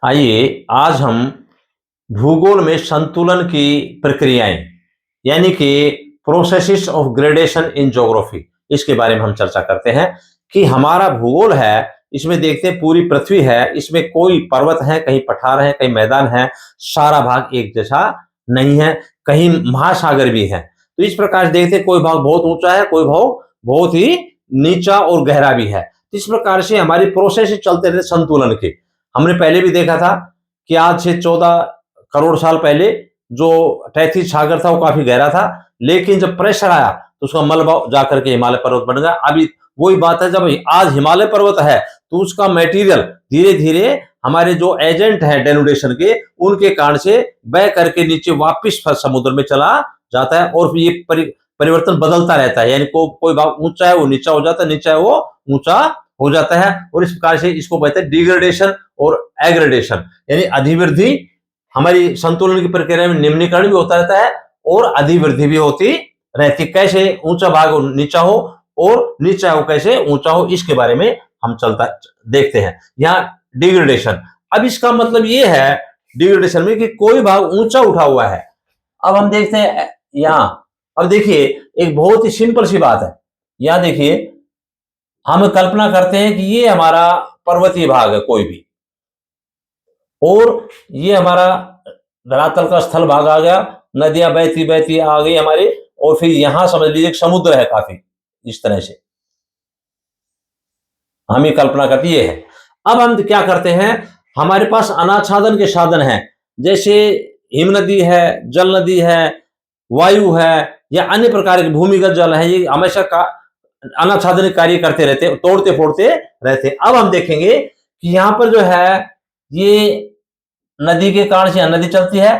आइए आज हम भूगोल में संतुलन की प्रक्रियाएं यानी कि processes of gradation in geography, इसके बारे में हम चर्चा करते हैं कि हमारा भूगोल है। इसमें देखते हैं पूरी पृथ्वी है, इसमें कोई पर्वत है, कहीं पठार है, कहीं मैदान है, सारा भाग एक जैसा नहीं है, कहीं महासागर भी है। तो इस प्रकार से देखते हैं कोई भाग बहुत ऊंचा है, कोई भाग बहुत ही नीचा और गहरा भी है। इस प्रकार से हमारी प्रोसेस चलते रहते संतुलन के। हमने पहले भी देखा था कि आज से 14 करोड़ साल पहले जो टैथिस सागर था वो काफी गहरा था, लेकिन जब प्रेशर आया तो उसका मलबा जाकर के हिमालय पर्वत बन गया। अभी वही बात है, जब आज हिमालय पर्वत है तो उसका मटेरियल धीरे धीरे हमारे जो एजेंट है डेनुडेशन के, उनके कारण से बह करके नीचे वापिस समुद्र में चला जाता है और ये परिवर्तन बदलता रहता है। यानी कोई भाग ऊंचा है वो नीचा हो जाता है, नीचा है वो ऊंचा हो जाता है। और इस प्रकार से इसको कहते हैं डिग्रेडेशन और एग्रेडेशन, यानी अधिवृद्धि। हमारी संतुलन की प्रक्रिया में निम्नीकरण भी होता रहता है और अधिवृद्धि भी होती रहती। कैसे ऊंचा भाग नीचा हो और नीचा हो कैसे ऊंचा हो, इसके बारे में हम चलता देखते हैं। यहाँ डिग्रेडेशन, अब इसका मतलब ये है डिग्रेडेशन में कि कोई भाग ऊंचा उठा हुआ है। अब हम देखते हैं यहाँ, अब देखिए एक बहुत ही सिंपल सी बात है। यहाँ देखिए हम कल्पना करते हैं कि ये हमारा पर्वतीय भाग है कोई भी, और ये हमारा धरातल का स्थल भाग आ गया, नदियां बहती बहती आ गई हमारे, और फिर यहां समझ लीजिए समुद्र है काफी। इस तरह से हम ये कल्पना करती है। अब हम क्या करते हैं, हमारे पास अनाच्छादन के साधन हैं, जैसे हिम नदी है, जल नदी है, वायु है, या अन्य प्रकार के भूमिगत जल है। ये हमेशा अनाच्छादन कार्य करते रहते, तोड़ते फोड़ते रहते। अब हम देखेंगे कि यहाँ पर जो है ये नदी के कारण से नदी चलती है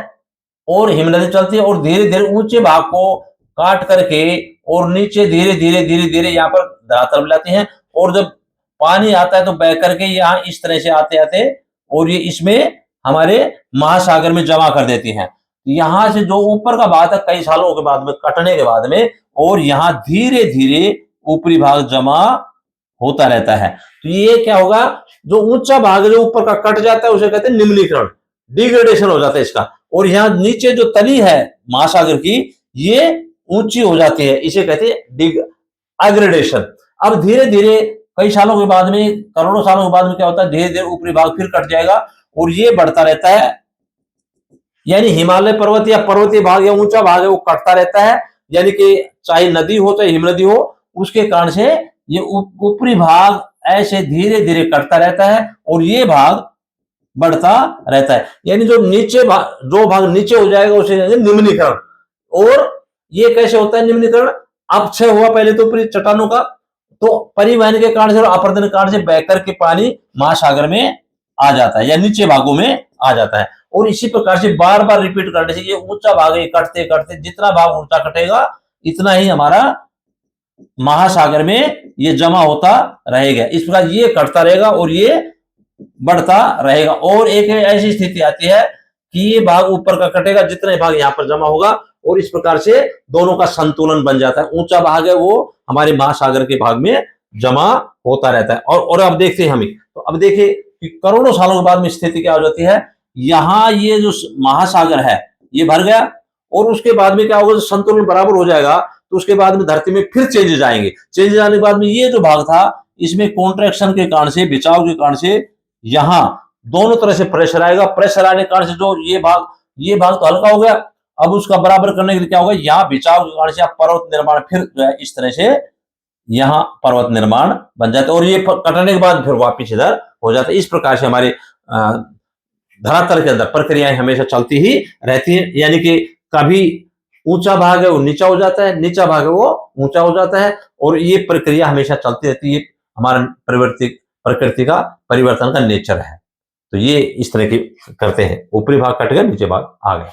और हिम नदी चलती है, और धीरे धीरे ऊंचे भाग को काट करके और नीचे धीरे धीरे धीरे धीरे यहाँ पर धरातल में लाती हैं। और जब पानी आता है तो बह करके यहाँ इस तरह से आते आते और ये इसमें हमारे महासागर में जमा कर देती हैं। यहाँ से जो ऊपर का भाग था कई सालों के बाद में कटने के बाद में, और यहाँ धीरे धीरे ऊपरी भाग जमा होता रहता है। तो ये क्या होगा, जो ऊंचा भाग जो ऊपर का कट जाता है उसे कहते हैं निम्नीकरण, डिग्रेडेशन हो जाता है इसका। और यहाँ नीचे जो तली है महासागर की ये ऊंची हो जाती है, इसे कहते हैं एग्रेडेशन। अब धीरे धीरे कई सालों के बाद में, करोड़ों सालों के बाद में क्या होता है, धीरे धीरे ऊपरी भाग फिर कट जाएगा और ये बढ़ता रहता है। यानी हिमालय पर्वत या पर्वतीय भाग या ऊंचा भाग है वो कटता रहता है, यानी कि चाहे नदी हो चाहे हिम नदी हो, उसके कारण से ये ऊपरी भाग ऐसे धीरे धीरे कटता रहता है और ये भाग बढ़ता रहता है। यानी जो भाग नीचे हो जाएगा उसे निम्नीकरण। और ये कैसे होता है निम्नीकरण, अपक्षय हुआ पहले तो ऊपरी चट्टानों का, तो परिवहन के कारण से और अपरदन के कारण से बहकर के पानी महासागर में आ जाता है या नीचे भागों में आ जाता है। और इसी प्रकार से बार बार रिपीट करने से ये ऊंचा भाग कटते कटते जितना भाग ऊंचा कटेगा इतना ही हमारा महासागर में ये जमा होता रहेगा। इस प्रकार ये कटता रहेगा और ये बढ़ता रहेगा। और एक ऐसी स्थिति आती है कि ये भाग ऊपर का कटेगा, जितने भाग यहाँ पर जमा होगा, और इस प्रकार से दोनों का संतुलन बन जाता है। ऊंचा भाग है वो हमारे महासागर के भाग में जमा होता रहता है। और अब देखते हैं हमें, तो अब देखिए कि करोड़ों सालों के बाद में स्थिति क्या हो जाती है, यहाँ ये जो महासागर है ये भर गया, और उसके बाद में क्या होगा, संतुलन बराबर हो जाएगा तो उसके बाद में धरती में फिर चेंजेस आएंगे। चेंजेस आने के बाद में ये जो भाग था इसमें कॉन्ट्रैक्शन के कारण से, बिछाव के कारण से यहाँ दोनों तरह से प्रेशर आएगा। प्रेशर आने के कारण से जो ये भाग तो हल्का हो गया, अब उसका बराबर करने के लिए क्या होगा, यहाँ बिछाव के कारण से पर्वत निर्माण फिर जो है इस तरह से यहाँ पर्वत निर्माण बन जाता है, और ये कटने के बाद फिर वापिस इधर हो जाता है। इस प्रकार से हमारे धरातल के अंदर प्रक्रियाएं हमेशा चलती ही रहती है। यानी कि कभी ऊंचा भाग है वो नीचा हो जाता है, नीचा भाग है वो ऊंचा हो जाता है, और ये प्रक्रिया हमेशा चलती रहती है। हमारा प्रकृति का परिवर्तन का नेचर है। तो ये इस तरह की करते हैं, ऊपरी भाग कट गया नीचे भाग आ गया।